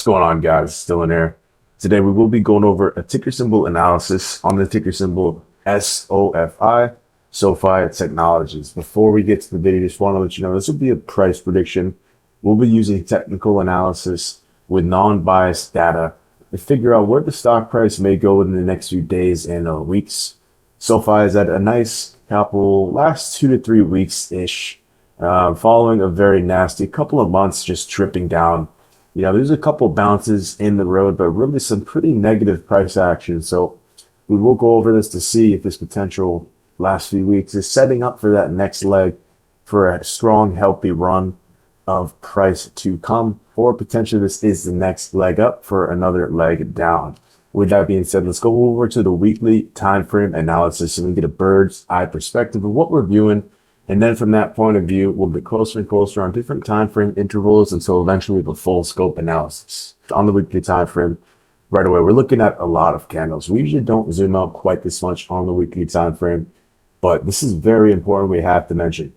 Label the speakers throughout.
Speaker 1: going on, guys? Still in there. Today we will be going over a ticker symbol analysis on the ticker symbol SOFI, SoFi Technologies. Before we get to the video, just want to let you know this will be a price prediction. We'll be using technical analysis with non-biased data to figure out where the stock price may go in the next few days and weeks. SoFi is at a nice couple last 2 to 3 weeks-ish, following a very nasty couple of months just tripping down. There's a couple bounces in the road, but really some pretty negative price action. So we will go over this to see if this potential last few weeks is setting up for that next leg for a strong, healthy run of price to come, or potentially this is the next leg up for another leg down. With that being said, let's go over to the weekly time frame analysis and we get a bird's eye perspective of what we're viewing. And then from that point of view, we'll get closer and closer on different time frame intervals until eventually the full scope analysis. On the weekly time frame, right away, we're looking at a lot of candles. We usually don't zoom out quite this much on the weekly time frame, but this is very important. We have to mention.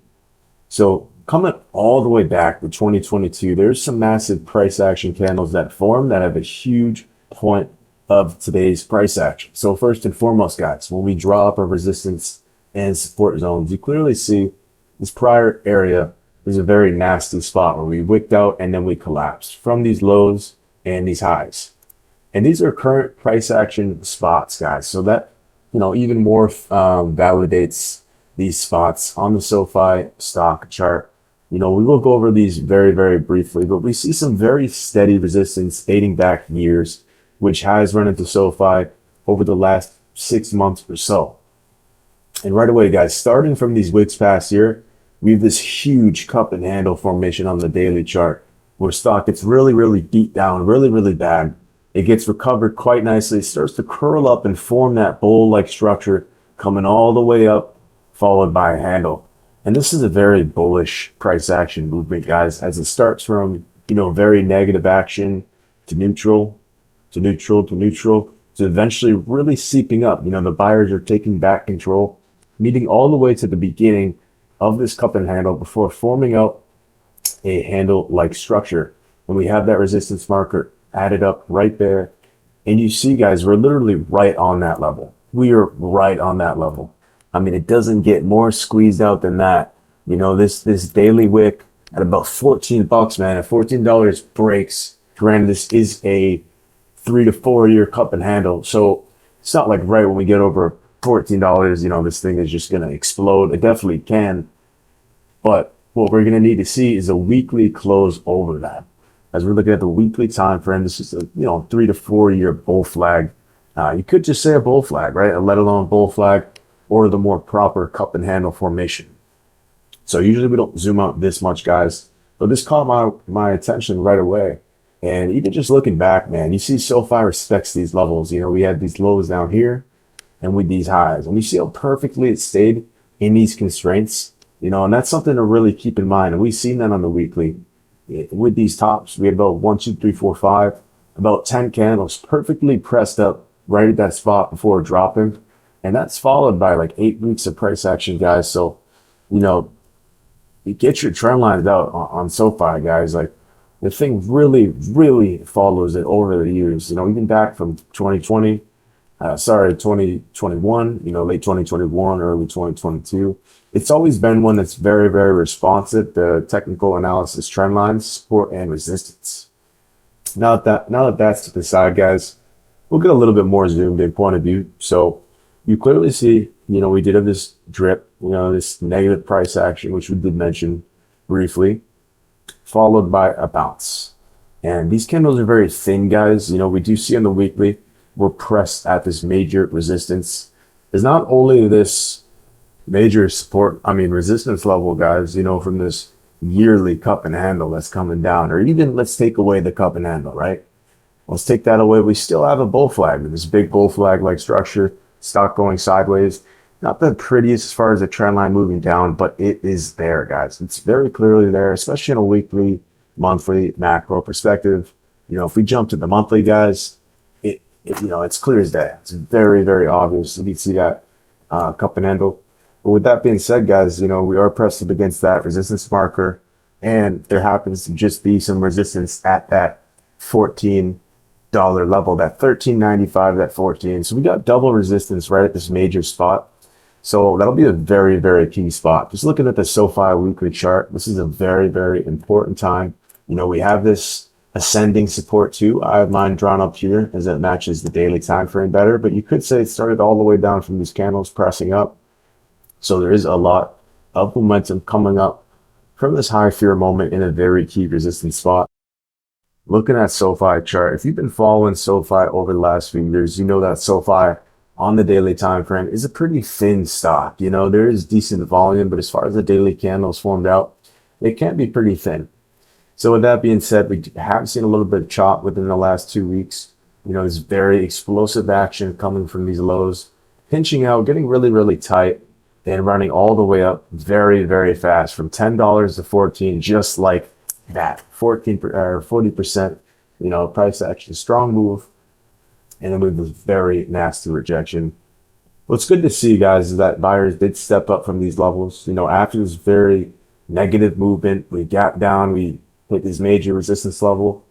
Speaker 1: So coming all the way back to 2022, there's some massive price action candles that form that have a huge point of today's price action. So first and foremost, guys, when we draw up our resistance and support zones, you clearly see this prior area is a very nasty spot where we wicked out and then we collapsed from these lows and these highs. And these are current price action spots, guys. So that, even more validates these spots on the SoFi stock chart. We will go over these very, very briefly, but we see some very steady resistance dating back years, which has run into SoFi over the last 6 months or so. And right away, guys, starting from these wicks past year, we have this huge cup and handle formation on the daily chart where stock gets really, really beat down, really, really bad. It gets recovered quite nicely. It starts to curl up and form that bowl-like structure coming all the way up, followed by a handle. And this is a very bullish price action movement, guys, as it starts from, very negative action to neutral, to neutral, to neutral, to eventually really seeping up. The buyers are taking back control, meeting all the way to the beginning of this cup and handle before forming out a handle-like structure. When we have that resistance marker added up right there, and you see, guys, we're literally right on that level. We are right on that level. I mean, it doesn't get more squeezed out than that. This daily wick at about $14, man. At $14 breaks. Granted, this is a 3 to 4 year cup and handle, so it's not like right when we get over $14, this thing is just going to explode. It definitely can. But what we're going to need to see is a weekly close over that. As we're looking at the weekly time frame, this is a 3 to 4 year bull flag. You could just say a bull flag, right? Let alone bull flag or the more proper cup and handle formation. So usually we don't zoom out this much, guys. But this caught my attention right away. And even just looking back, man, you see SoFi respects these levels. We had these lows down here and with these highs, and you see how perfectly it stayed in these constraints, and that's something to really keep in mind. And we've seen that on the weekly with these tops. We had about 1, 2, 3, 4, 5, about 10 candles perfectly pressed up right at that spot before dropping. And that's followed by like 8 weeks of price action, guys. So, you get your trend lines out on SoFi, guys. Like the thing really, really follows it over the years, even back from 2021, late 2021, early 2022. It's always been one that's very, very responsive to technical analysis, trend lines, support, and resistance. Now that that's to the side, guys, we'll get a little bit more zoomed in point of view. So you clearly see, we did have this drip, this negative price action, which we did mention briefly, followed by a bounce. And these candles are very thin, guys. We do see on the weekly, we're pressed at this major resistance. Is not only this major resistance level, guys, from this yearly cup and handle that's coming down, or even let's take away the cup and handle, right? Let's take that away. We still have a bull flag, this big bull flag like structure, stock going sideways. Not the prettiest as far as the trend line moving down, but it is there, guys. It's very clearly there, especially in a weekly, monthly, macro perspective. If we jump to the monthly, guys, it's clear as day. It's very, very obvious. You can see that cup and handle. But with that being said, guys, we are pressed up against that resistance marker, and there happens to just be some resistance at that $14 level, that 13.95, that 14. So we got double resistance right at this major spot. So that'll be a very, very key spot. Just looking at the SoFi weekly chart, this is a very, very important time. You know, we have this ascending support too. I have mine drawn up here as it matches the daily time frame better, but you could say it started all the way down from these candles pressing up. So there is a lot of momentum coming up from this high fear moment in a very key resistance spot. Looking at SoFi chart, if you've been following SoFi over the last few years, you know that SoFi on the daily time frame is a pretty thin stock. You know, there is decent volume, but as far as the daily candles formed out, it can be pretty thin. So with that being said, we have seen a little bit of chop within the last 2 weeks. You know, this very explosive action coming from these lows, pinching out, getting really, really tight, and running all the way up very, very fast from $10 to 14, just like that. 14 or 40%, you know, price action, strong move, and then with this very nasty rejection. What's good to see, guys, is that buyers did step up from these levels. You know, after this very negative movement, we gapped down, we hit this major resistance level.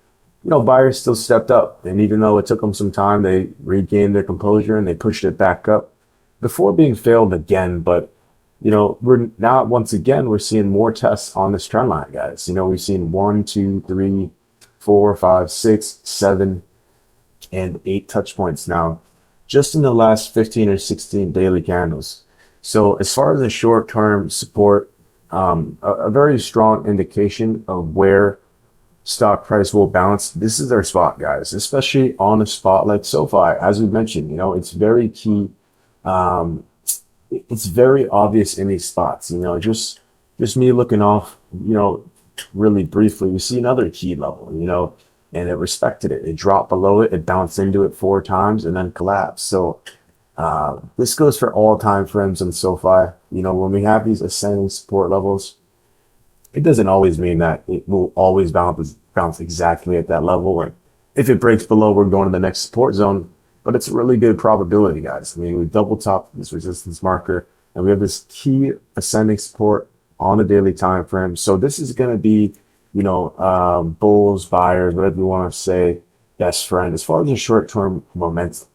Speaker 1: You know, buyers still stepped up, and even though it took them some time, they regained their composure and they pushed it back up before being failed again. But you know, we're now once again we're seeing more tests on this trend line, guys. You know, we've seen 1, 2, 3, 4, 5, 6, 7, and 8 touch points now, just in the last 15 or 16 daily candles. So as far as the short-term support, a very strong indication of where stock price will bounce. This is our spot, guys, especially on a spot like SoFi. As we mentioned, you know, it's very key. It's very obvious in these spots, you know, just me looking off, you know, really briefly, we see another key level, you know, and it respected it. It dropped below it, it bounced into it 4 times and then collapsed. So this goes for all time frames in SoFi. You know, when we have these ascending support levels, it doesn't always mean that it will always bounce exactly at that level. Or if it breaks below, we're going to the next support zone. But it's a really good probability, guys. I mean, we double top this resistance marker, and we have this key ascending support on the daily time frame. So this is going to be, you know, bulls, buyers, whatever you want to say, best friend as far as the short-term momentum.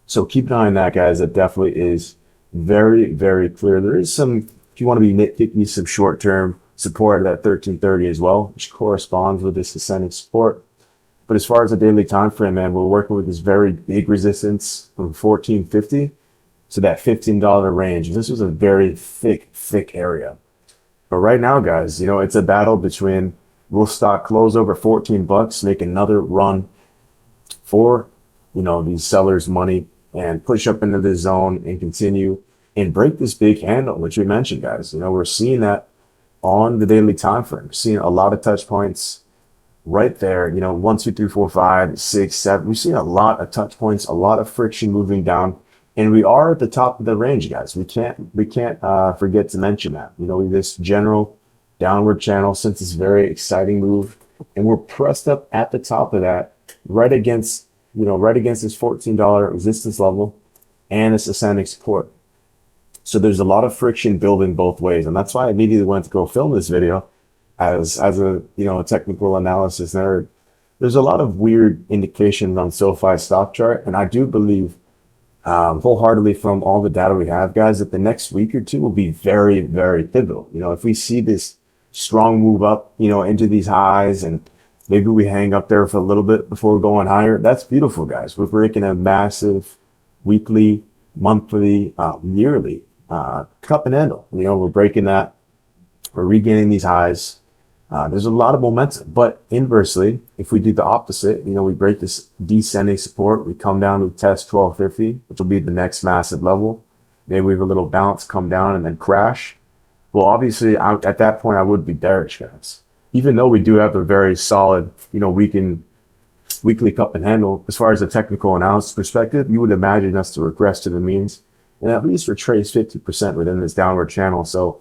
Speaker 1: So keep an eye on that, guys. That definitely is very, very clear. There is some, if you want to be nitpicky, some short-term support at that 1330 as well, which corresponds with this ascending support. But as far as the daily time frame, man, we're working with this very big resistance from 1450 to that $15 range. This was a very thick area. But right now, guys, you know, it's a battle between will stock close over 14 bucks, make another run for, you know, these sellers' money and push up into the zone and continue and break this big handle, which we mentioned, guys. You know, we're seeing that on the daily time frame. We're seeing a lot of touch points right there, you know, 1, 2, 3, 4, 5, 6, 7. We've seen a lot of touch points, a lot of friction moving down, and we are at the top of the range, guys. We can't forget to mention that. You know, this general downward channel since this very exciting move, and we're pressed up at the top of that, right against this $14 resistance level and this ascending support. So there's a lot of friction building both ways, and that's why I immediately went to go film this video. As a, you know, a technical analysis nerd, there's a lot of weird indications on SoFi stock chart, and I do believe wholeheartedly from all the data we have, guys, that the next week or two will be very, very pivotal. You know, if we see this strong move up, you know, into these highs, and maybe we hang up there for a little bit before going higher, that's beautiful, guys. We're breaking a massive weekly, monthly, yearly cup and handle. You know, we're breaking that. We're regaining these highs. There's a lot of momentum, but inversely, if we do the opposite, you know, we break this descending support, we come down to test 1250, which will be the next massive level. Maybe we have a little bounce, come down, and then crash. Well, obviously, at that point, I would be bearish, guys. Even though we do have a very solid, you know, weekly cup and handle, as far as a technical analysis perspective, you would imagine us to regress to the means and at least retrace 50% within this downward channel. So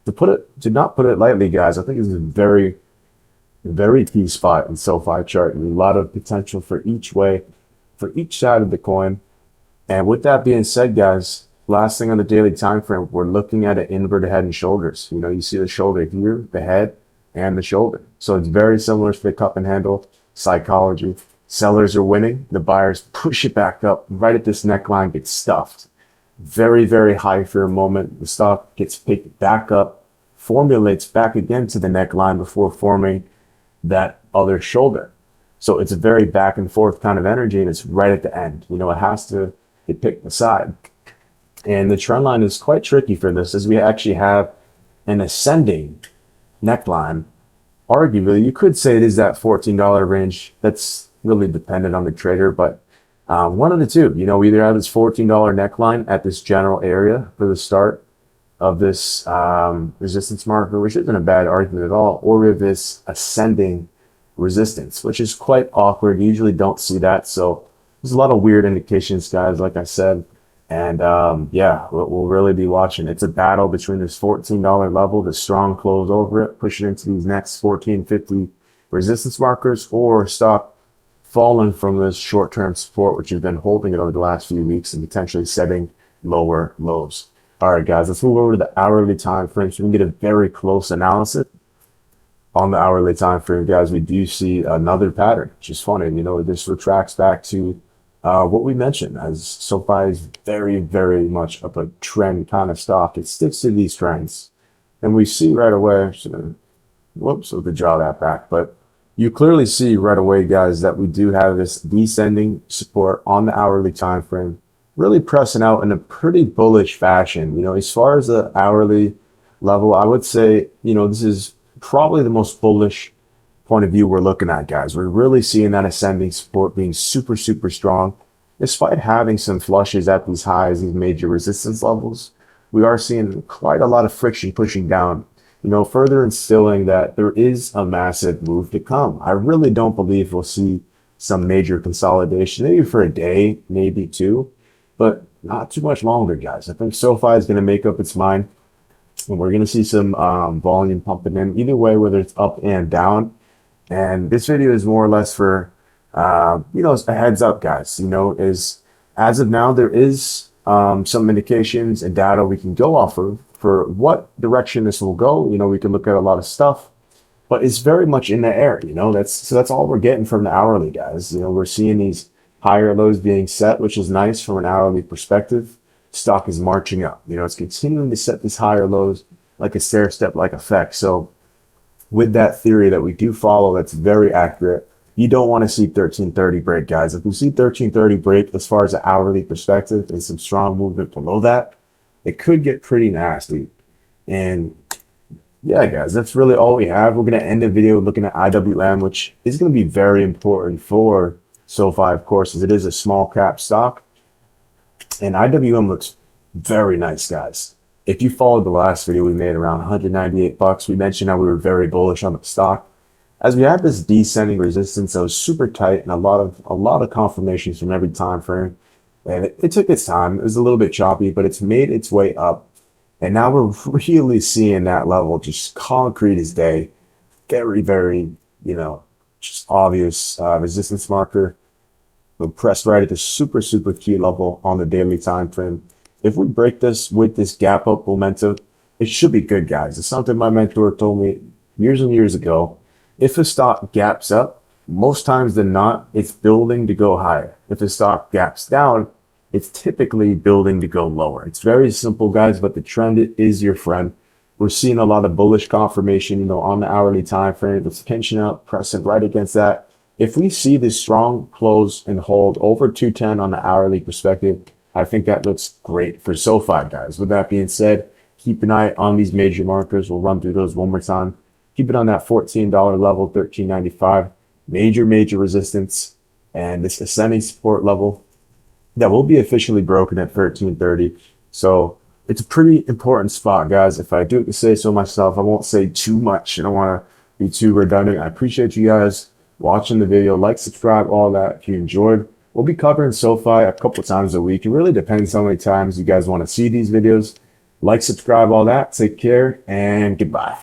Speaker 1: to not put it lightly, guys, I think it's a very, very key spot in SoFi chart, and a lot of potential for each way, for each side of the coin. And with that being said, guys, last thing on the daily time frame, we're looking at an inverted head and shoulders. You know, you see the shoulder here, the head, and the shoulder. So it's very similar to the cup and handle. psychology. Sellers are winning. The buyers push it back up right at this neckline, gets stuffed. Very, very high fear moment. The stock gets picked back up, formulates back again to the neckline before forming that other shoulder. So it's a very back and forth kind of energy, and it's right at the end. You know, it has to get picked aside. And the trend line is quite tricky for this, as we actually have an ascending neckline. Arguably, you could say it is that $14 range. That's really dependent on the trader, but one of the two. You know, we either have this $14 neckline at this general area for the start of this resistance marker, which isn't a bad argument at all, or we have this ascending resistance, which is quite awkward. You usually don't see that. So there's a lot of weird indications, guys, like I said. And yeah, we'll really be watching. It's a battle between this $14 level, the strong close over it, pushing into these next 14.50 resistance markers, or stop falling from this short-term support, which has been holding it over the last few weeks and potentially setting lower lows. All right, guys, let's move over to the hourly time frame so we can get a very close analysis. On the hourly time frame, guys, we do see another pattern, which is funny. You know, this retracts back to what we mentioned, as SoFi is very, very much of a trend kind of stock. It sticks to these trends. And we see right away, whoops, we could draw that back. But you clearly see right away, guys, that we do have this descending support on the hourly time frame, really pressing out in a pretty bullish fashion. You know, as far as the hourly level, I would say, you know, this is probably the most bullish point of view we're looking at, guys. We're really seeing that ascending support being super, super strong. Despite having some flushes at these highs, these major resistance levels, we are seeing quite a lot of friction pushing down, you know, further instilling that there is a massive move to come. I really don't believe we'll see some major consolidation, maybe for a day, maybe two, but not too much longer, guys. I think SoFi is going to make up its mind, and we're going to see some volume pumping in either way, whether it's up and down. And this video is more or less for, you know, a heads up, guys. You know, is as of now, there is some indications and data we can go off of for what direction this will go. You know, we can look at a lot of stuff, but it's very much in the air. You know, that's all we're getting from the hourly, guys. You know, we're seeing these higher lows being set, which is nice from an hourly perspective. Stock is marching up. You know, it's continuing to set these higher lows like a stair step like effect. So with that theory that we do follow, that's very accurate. You don't want to see 1330 break, guys. If we see 1330 break as far as an hourly perspective and some strong movement below that, it could get pretty nasty. And yeah, guys, that's really all we have. We're going to end the video looking at IWM, which is going to be very important for SoFi, of course, as it is a small cap stock. And IWM looks very nice, guys. If you followed the last video we made around 198 bucks, we mentioned how we were very bullish on the stock. As we had this descending resistance that was super tight and a lot of confirmations from every time frame. And it took its time. It was a little bit choppy, but it's made its way up. And now we're really seeing that level just concrete as day. Very, very, you know, just obvious resistance marker. We're pressed right at the super, super key level on the daily time frame. If we break this with this gap up momentum, it should be good, guys. It's something my mentor told me years and years ago. If a stock gaps up, most times than not, it's building to go higher. If a stock gaps down, it's typically building to go lower. It's very simple, guys, but the trend is your friend. We're seeing a lot of bullish confirmation, you know, on the hourly time frame. It's pinching up, pressing right against that. If we see this strong close and hold over 210 on the hourly perspective, I think that looks great for SoFi, guys. With that being said, keep an eye on these major markers. We'll run through those one more time. Keep it on that $14 level, $13.95. Major resistance. And this ascending support level that will be officially broken at $13.30. So it's a pretty important spot, guys. If I do say so myself, I won't say too much. I don't want to be too redundant. I appreciate you guys watching the video. Like, subscribe, all that if you enjoyed. We'll be covering SoFi a couple times a week. It really depends how many times you guys want to see these videos. Like, subscribe, all that. Take care, and goodbye.